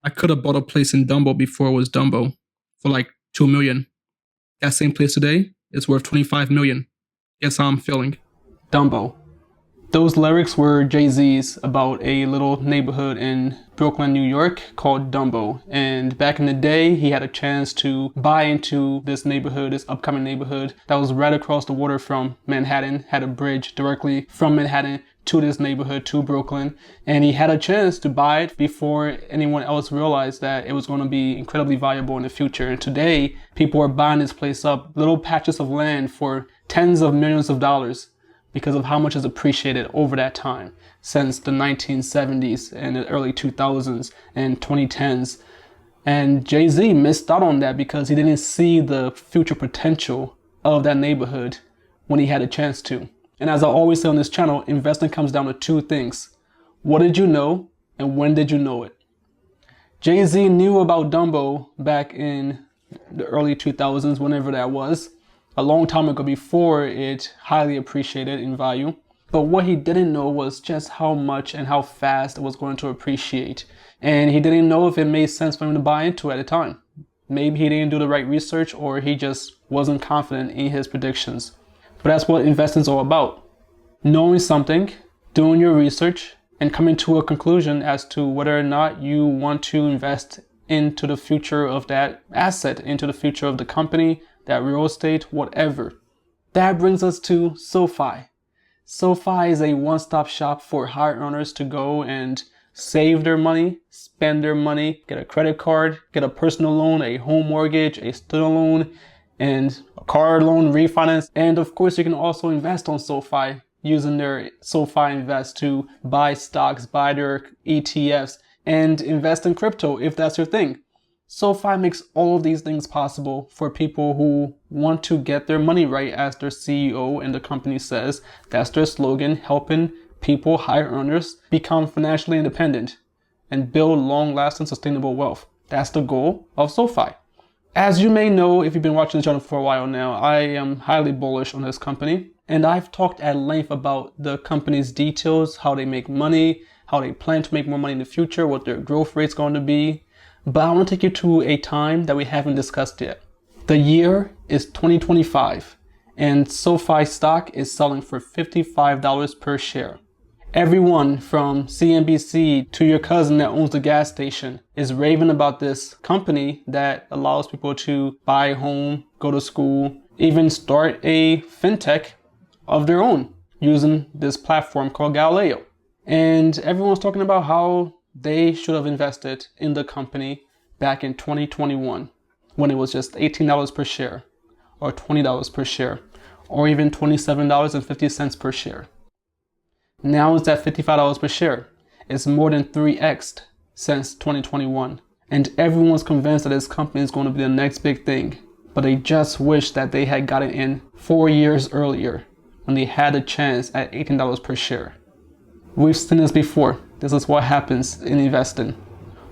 I could have bought a place in Dumbo before it was Dumbo for like 2 million. That same place today is worth 25 million. Guess how I'm feeling? Dumbo. Those lyrics were Jay-Z's about a little neighborhood in Brooklyn, New York called Dumbo. And back in the day, he had a chance to buy into this neighborhood, this upcoming neighborhood that was right across the water from Manhattan, had a bridge directly from Manhattan to this neighborhood, to Brooklyn. And he had a chance to buy it before anyone else realized that it was going to be incredibly valuable in the future. And today, people are buying this place up, little patches of land for tens of millions of dollars, because of how much is appreciated over that time since the 1970s and the early 2000s and 2010s. And Jay-Z missed out on that because he didn't see the future potential of that neighborhood when he had a chance to. And as I always say on this channel, investing comes down to two things. What did you know and when did you know it? Jay-Z knew about Dumbo back in the early 2000s, whenever that was. A long time ago, before it highly appreciated in value. But what he didn't know was just how much and how fast it was going to appreciate. And he didn't know if it made sense for him to buy into at the time. Maybe he didn't do the right research, or he just wasn't confident in his predictions. But that's what investing is all about. Knowing something, doing your research, and coming to a conclusion as to whether or not you want to invest into the future of that asset, into the future of the company, that real estate, whatever. That brings us to SoFi. SoFi is a one-stop shop for high earners to go and save their money, spend their money, get a credit card, get a personal loan, a home mortgage, a student loan, and a car loan refinance. And of course, you can also invest on SoFi using their SoFi Invest to buy stocks, buy their ETFs, and invest in crypto if that's your thing. SoFi makes all of these things possible for people who want to get their money right, as their CEO and the company says. That's their slogan, helping people, high earners, become financially independent and build long-lasting sustainable wealth. That's the goal of SoFi. As you may know, if you've been watching the channel for a while now, I am highly bullish on this company. And I've talked at length about the company's details, how they make money, how they plan to make more money in the future, what their growth rate's going to be. But I want to take you to a time that we haven't discussed yet. The year is 2025, and SoFi stock is selling for $55 per share. Everyone from CNBC to your cousin that owns the gas station is raving about this company that allows people to buy a home, go to school, even start a fintech of their own using this platform called Galileo. And everyone's talking about how they should have invested in the company back in 2021 when it was just $18 per share or $20 per share or even $27.50 per share. Now it's at $55 per share. It's more than 3x since 2021. And everyone's convinced that this company is going to be the next big thing. But they just wish that they had gotten in 4 years earlier when they had a chance at $18 per share. We've seen this before. This is what happens in investing.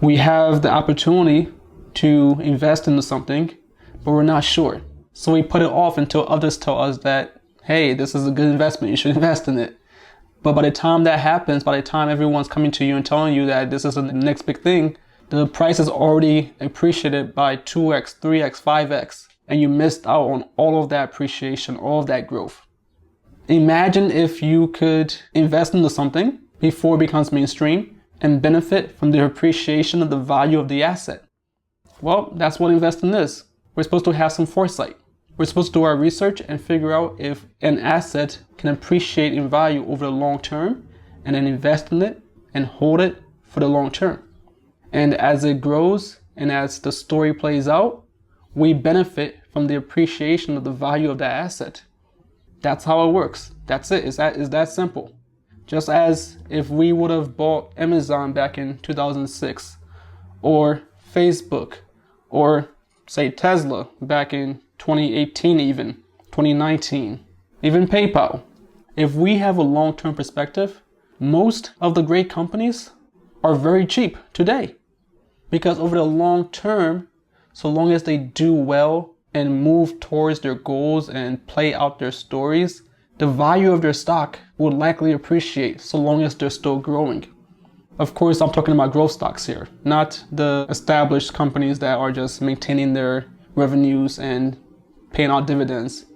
We have the opportunity to invest into something, but we're not sure. So we put it off until others tell us that, hey, this is a good investment, you should invest in it. But by the time that happens, by the time everyone's coming to you and telling you that this is the next big thing, the price is already appreciated by 2x, 3x, 5x, and you missed out on all of that appreciation, all of that growth. Imagine if you could invest into something before it becomes mainstream and benefit from the appreciation of the value of the asset. Well, that's what investing is. We're supposed to have some foresight. We're supposed to do our research and figure out if an asset can appreciate in value over the long term, and then invest in it and hold it for the long term. And as it grows and as the story plays out, we benefit from the appreciation of the value of that asset. That's how it works. That's it. It's that simple. Just as if we would have bought Amazon back in 2006, or Facebook, or say Tesla back in 2018 even, 2019, even PayPal. If we have a long-term perspective, most of the great companies are very cheap today. Because over the long term, so long as they do well and move towards their goals and play out their stories, the value of their stock will likely appreciate so long as they're still growing. Of course, I'm talking about growth stocks here, not the established companies that are just maintaining their revenues and paying out dividends.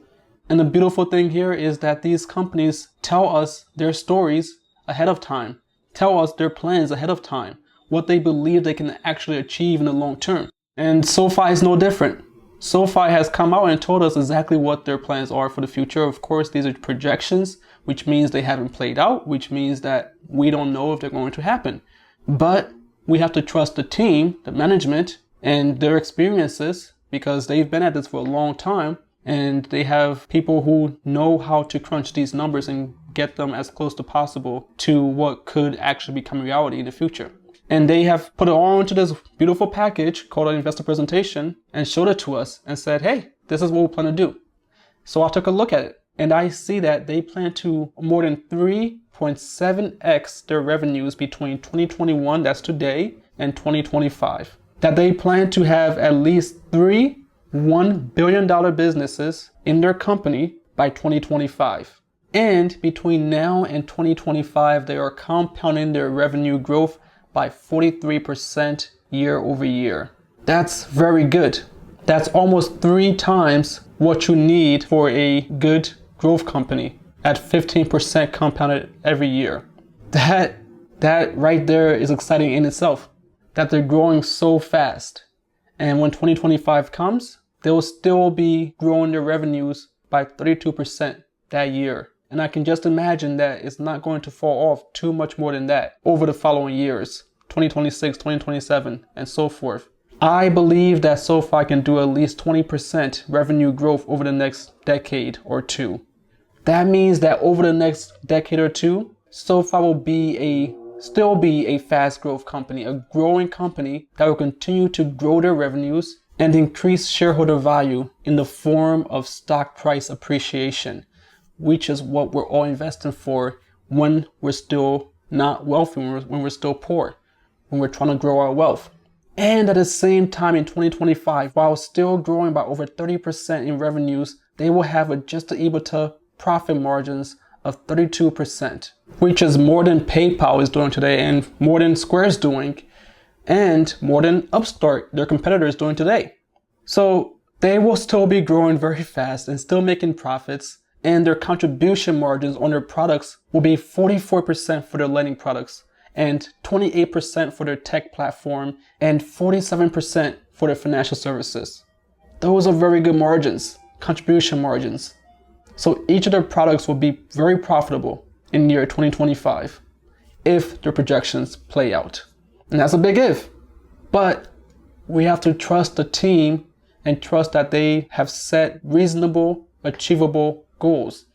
And the beautiful thing here is that these companies tell us their stories ahead of time, tell us their plans ahead of time, what they believe they can actually achieve in the long term. And SoFi is no different. SoFi has come out and told us exactly what their plans are for the future. Of course, these are projections, which means they haven't played out, which means that we don't know if they're going to happen. But we have to trust the team, the management, and their experiences, because they've been at this for a long time, and they have people who know how to crunch these numbers and get them as close to possible to what could actually become reality in the future. And they have put it all into this beautiful package called an investor presentation and showed it to us and said, hey, this is what we plan to do. So I took a look at it and I see that they plan to more than 3.7x their revenues between 2021, that's today, and 2025. That they plan to have at least 3 $1 billion businesses in their company by 2025. And between now and 2025, they are compounding their revenue growth by 43% year over year. That's very good. That's almost 3 times what you need for a good growth company at 15% compounded every year. That right there is exciting in itself, that they're growing so fast. And when 2025 comes, they'll still be growing their revenues by 32% that year. And I can just imagine that it's not going to fall off too much more than that over the following years, 2026, 2027, and so forth. I believe that SoFi can do at least 20% revenue growth over the next decade or two. That means that over the next decade or two, SoFi will still be a fast growth company, a growing company that will continue to grow their revenues and increase shareholder value in the form of stock price appreciation, which is what we're all investing for when we're still not wealthy, when we're still poor, when we're trying to grow our wealth. And at the same time in 2025, while still growing by over 30% in revenues, they will have adjusted EBITDA profit margins of 32%, which is more than PayPal is doing today and more than Square is doing and more than Upstart, their competitor, is doing today. So they will still be growing very fast and still making profits, and their contribution margins on their products will be 44% for their lending products and 28% for their tech platform and 47% for their financial services. Those are very good margins, contribution margins. So each of their products will be very profitable in year 2025 if their projections play out. And that's a big if. But we have to trust the team and trust that they have set reasonable, achievable goals.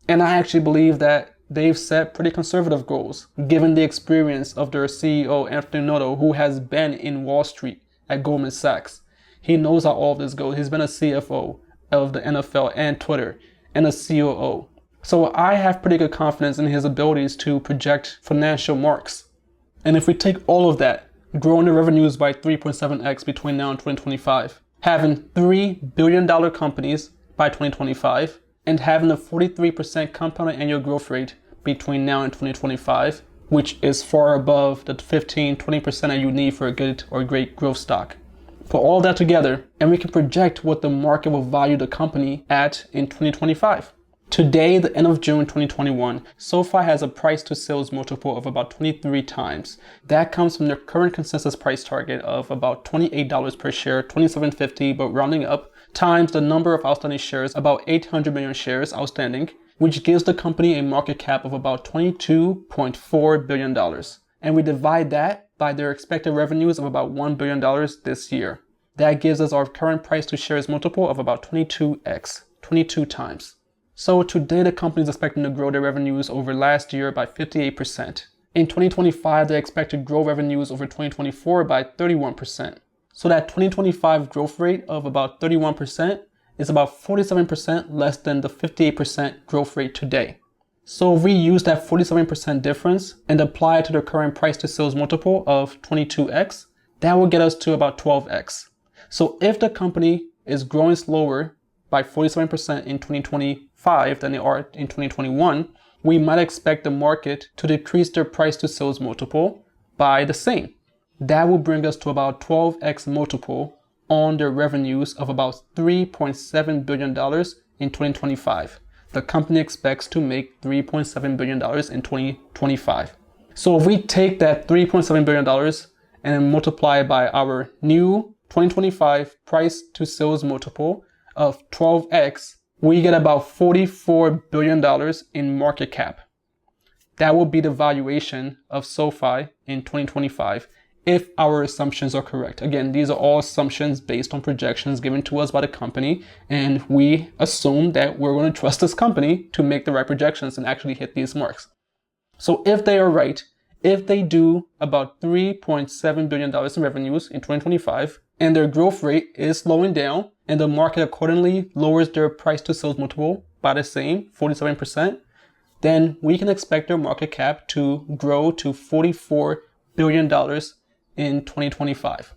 And I actually believe that they've set pretty conservative goals, given the experience of their CEO, Anthony Noto, who has been in Wall Street at Goldman Sachs. He knows how all of this goes. He's been a CFO of the NFL and Twitter and a COO. So I have pretty good confidence in his abilities to project financial marks. And if we take all of that, growing the revenues by 3.7x between now and 2025, having $3 billion companies by 2025, and having a 43% compounded annual growth rate between now and 2025, which is far above the 15-20% that you need for a good or great growth stock. Put all that together, and we can project what the market will value the company at in 2025. Today, the end of June 2021, SoFi has a price to sales multiple of about 23 times. That comes from their current consensus price target of about $28 per share, $27.50, but rounding up, times the number of outstanding shares, about 800 million shares outstanding, which gives the company a market cap of about $22.4 billion. And we divide that by their expected revenues of about $1 billion this year. That gives us our current price to shares multiple of about 22x, 22 times. So today the company is expecting to grow their revenues over last year by 58%. In 2025, they expect to grow revenues over 2024 by 31%. So that 2025 growth rate of about 31% is about 47% less than the 58% growth rate today. So if we use that 47% difference and apply it to their current price to sales multiple of 22x, that will get us to about 12x. So if the company is growing slower by 47% in 2025 than they are in 2021, we might expect the market to decrease their price to sales multiple buy the same. That will bring us to about 12x multiple on their revenues of about $3.7 billion in 2025. The company expects to make $3.7 billion in 2025. So if we take that $3.7 billion and then multiply by our new 2025 price to sales multiple of 12x, we get about $44 billion in market cap. That will be the valuation of SoFi in 2025 if our assumptions are correct. Again, these are all assumptions based on projections given to us by the company, and we assume that we're going to trust this company to make the right projections and actually hit these marks. So if they are right, if they do about $3.7 billion in revenues in 2025, and their growth rate is slowing down, and the market accordingly lowers their price to sales multiple by the same 47%, then we can expect their market cap to grow to $44 billion in 2025.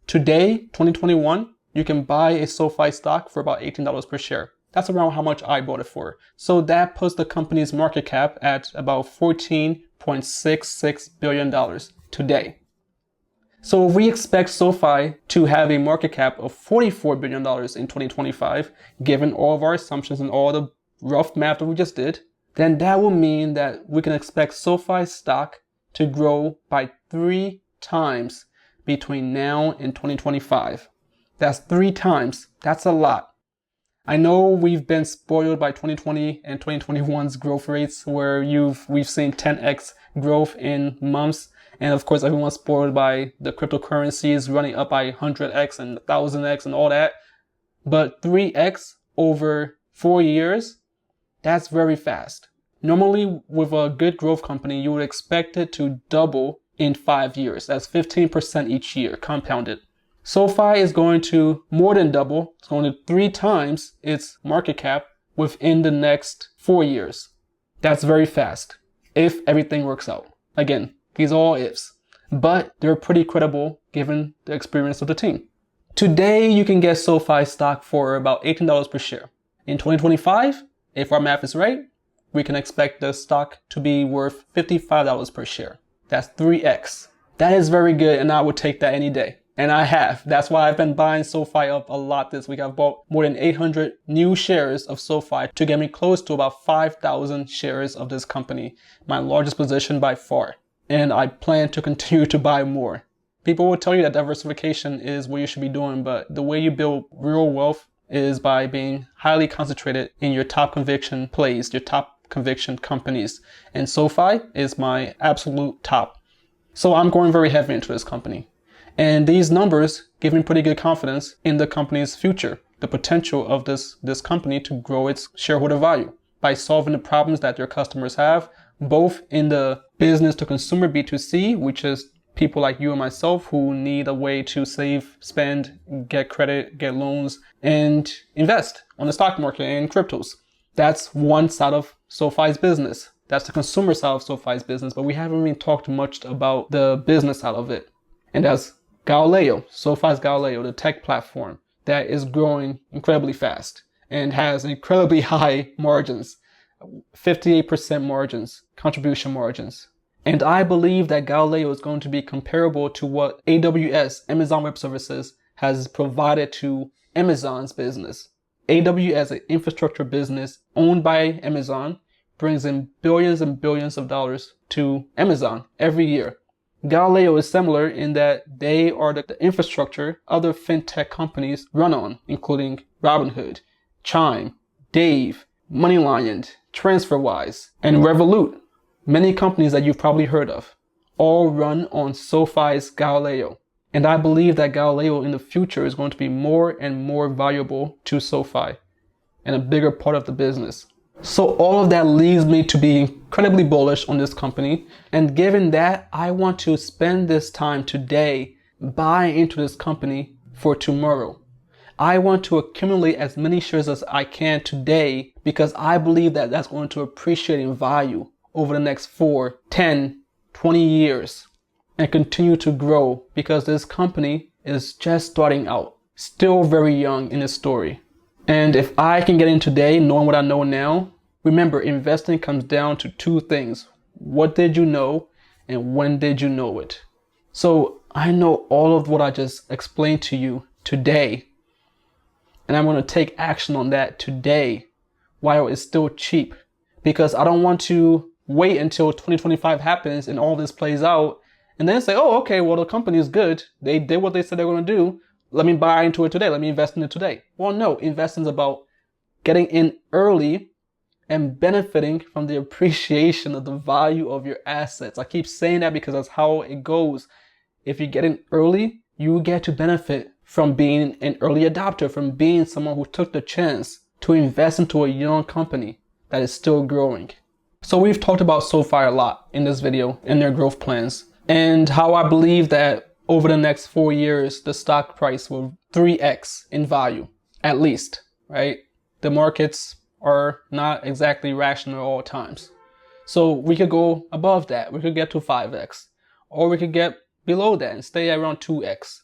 Today, 2021, you can buy a SoFi stock for about $18 per share. That's around how much I bought it for. So that puts the company's market cap at about $14.66 billion today. So if we expect SoFi to have a market cap of $44 billion in 2025, given all of our assumptions and all the rough math that we just did, then that will mean that we can expect SoFi stock to grow by 3 times between now and 2025. That's 3 times. That's a lot. I know we've been spoiled by 2020 and 2021's growth rates where we've seen 10x growth in months. And of course, everyone's spoiled by the cryptocurrencies running up by 100x and 1000x and all that. But 3x over 4 years, that's very fast. Normally, with a good growth company, you would expect it to double in 5 years. That's 15% each year, compounded. SoFi is going to more than double. It's going to 3 times its market cap within the next 4 years. That's very fast, if everything works out. Again, these are all ifs, but they're pretty credible given the experience of the team. Today, you can get SoFi stock for about $18 per share. In 2025, if our math is right, we can expect the stock to be worth $55 per share. That's 3x. That is very good, and I would take that any day. And I have. That's why I've been buying SoFi up a lot this week. I've bought more than 800 new shares of SoFi to get me close to about 5,000 shares of this company, my largest position by far. And I plan to continue to buy more. People will tell you that diversification is what you should be doing, but the way you build real wealth is by being highly concentrated in your top conviction plays, your top conviction companies. And SoFi is my absolute top. So I'm going very heavy into this company. And these numbers give me pretty good confidence in the company's future, the potential of this company to grow its shareholder value by solving the problems that their customers have, both in the business to consumer B2C, which is people like you and myself who need a way to save, spend, get credit, get loans, and invest on the stock market and cryptos. That's one side of SoFi's business. That's the consumer side of SoFi's business, but we haven't really talked much about the business side of it. And that's Galileo, SoFi's Galileo, the tech platform that is growing incredibly fast and has incredibly high margins, 58% margins, contribution margins. And I believe that Galileo is going to be comparable to what AWS, Amazon Web Services, has provided to Amazon's business. AWS, an infrastructure business owned by Amazon, brings in billions and billions of dollars to Amazon every year. Galileo is similar in that they are the infrastructure other fintech companies run on, including Robinhood, Chime, Dave, MoneyLion, TransferWise, and Revolut. Many companies that you've probably heard of all run on SoFi's Galileo. And I believe that Galileo in the future is going to be more and more valuable to SoFi and a bigger part of the business. So all of that leads me to be incredibly bullish on this company. And given that, I want to spend this time today buying into this company for tomorrow. I want to accumulate as many shares as I can today because I believe that that's going to appreciate in value over the next 4, 10, 20 years and continue to grow because this company is just starting out, still very young in its story. And if I can get in today, knowing what I know now, remember, investing comes down to 2 things. What did you know? and when did you know it? So I know all of what I just explained to you today, and I'm going to take action on that today while it's still cheap, because I don't want to wait until 2025 happens and all this plays out and then say, oh, okay, well, the company is good. They did what they said they're going to do. Let me buy into it today. Let me invest in it today. Well, no, investing is about getting in early and benefiting from the appreciation of the value of your assets. I keep saying that because that's how it goes. If you get in early, you get to benefit from being an early adopter, from being someone who took the chance to invest into a young company that is still growing. So we've talked about SoFi a lot in this video and their growth plans, and how I believe that over the next 4 years, the stock price will 3x in value, at least, right? The markets are not exactly rational at all times. So we could go above that. We could get to 5x, or we could get below that and stay around 2x.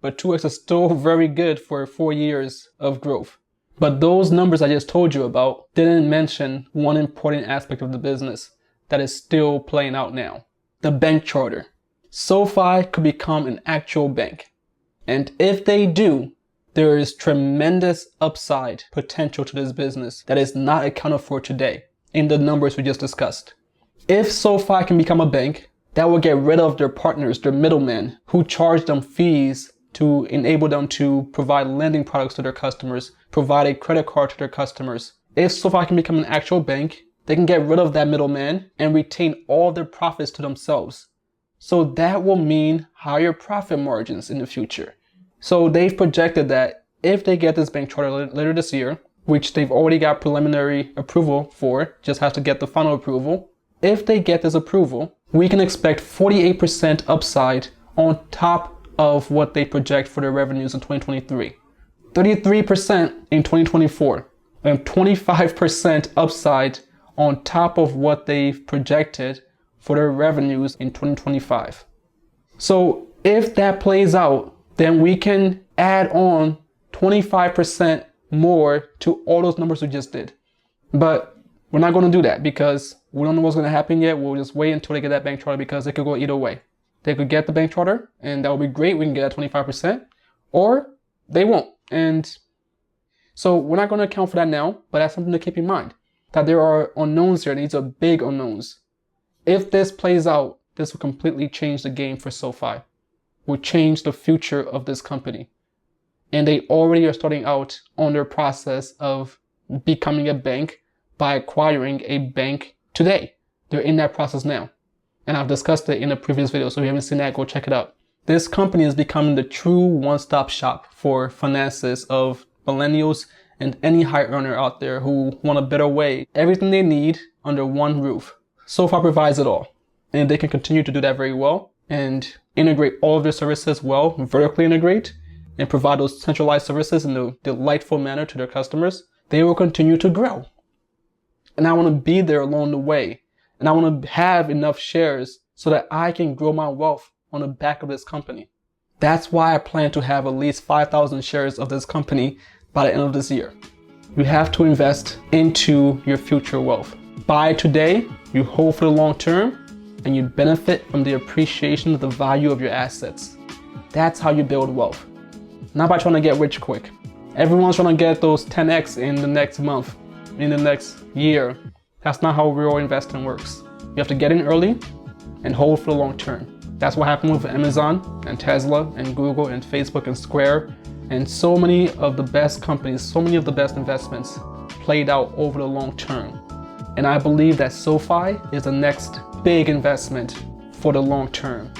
But 2x is still very good for 4 years of growth. But those numbers I just told you about didn't mention one important aspect of the business that is still playing out now: the bank charter. SoFi could become an actual bank. And if they do, there is tremendous upside potential to this business that is not accounted for today in the numbers we just discussed. If SoFi can become a bank, that will get rid of their partners, their middlemen, who charge them fees to enable them to provide lending products to their customers, provide a credit card to their customers. If SoFi can become an actual bank, they can get rid of that middleman and retain all their profits to themselves. So that will mean higher profit margins in the future. So they've projected that if they get this bank charter later this year, which they've already got preliminary approval for, just have to get the final approval. If they get this approval, we can expect 48% upside on top of what they project for their revenues in 2023, 33% in 2024, and 25% upside on top of what they've projected for their revenues in 2025. So if that plays out, then we can add on 25% more to all those numbers we just did. But we're not going to do that because we don't know what's going to happen yet. We'll just wait until they get that bank charter, because it could go either way. They could get the bank charter and that would be great. We can get that 25%, or they won't. And so we're not going to account for that now, but that's something to keep in mind, that there are unknowns here. These are big unknowns. If this plays out, this will completely change the game for SoFi, will change the future of this company. And they already are starting out on their process of becoming a bank by acquiring a bank today. They're in that process now. And I've discussed it in a previous video, so if you haven't seen that, go check it out. This company is becoming the true one-stop shop for finances of millennials and any high earner out there who want a better way. Everything they need under one roof. SoFi provides it all. And they can continue to do that very well and integrate all of their services well, vertically integrate, and provide those centralized services in a delightful manner to their customers. They will continue to grow. And I want to be there along the way. And I want to have enough shares so that I can grow my wealth on the back of this company. That's why I plan to have at least 5,000 shares of this company by the end of this year. You have to invest into your future wealth. Buy today, you hold for the long term, and you benefit from the appreciation of the value of your assets. That's how you build wealth. Not by trying to get rich quick. Everyone's trying to get those 10x in the next month, in the next year. That's not how real investing works. You have to get in early and hold for the long term. That's what happened with Amazon and Tesla and Google and Facebook and Square and so many of the best companies, so many of the best investments played out over the long term. And I believe that SoFi is the next big investment for the long term.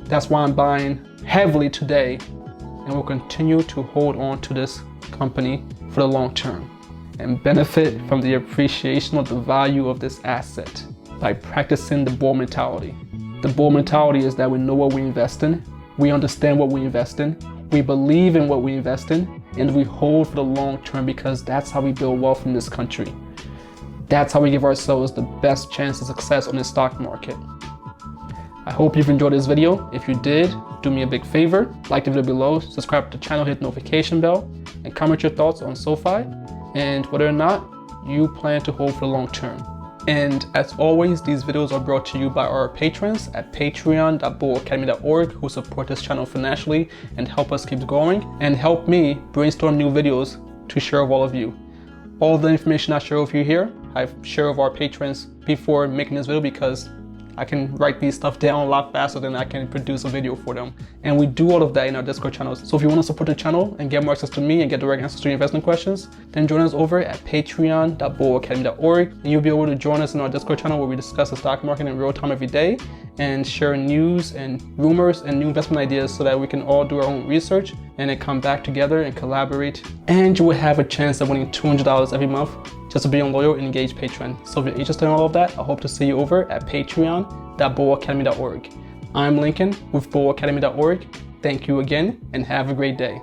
That's why I'm buying heavily today and will continue to hold on to this company for the long term and benefit from the appreciation of the value of this asset by practicing the bull mentality. The bull mentality is that we know what we invest in, we understand what we invest in, we believe in what we invest in, and we hold for the long term, because that's how we build wealth in this country. That's how we give ourselves the best chance of success on the stock market. I hope you've enjoyed this video. If you did, do me a big favor, like the video below, subscribe to the channel, hit the notification bell, and comment your thoughts on SoFi and whether or not you plan to hold for the long term. And as always, these videos are brought to you by our patrons at patreon.bulloacademy.org who support this channel financially and help us keep going and help me brainstorm new videos to share with all of you. All the information I share with you here, I've shared with our patrons before making this video because I can write these stuff down a lot faster than I can produce a video for them. And we do all of that in our Discord channels. So if you want to support the channel and get more access to me and get direct answers to your investment questions, then join us over at patreon.bulloacademy.org and you'll be able to join us in our Discord channel where we discuss the stock market in real time every day and share news and rumors and new investment ideas so that we can all do our own research and then come back together and collaborate. And you will have a chance of winning $200 every month just to be a loyal and engaged patron. So if you're interested in all of that, I hope to see you over at patreon.bulloacademy.org. I'm Lincoln with bulloacademy.org. Thank you again and have a great day.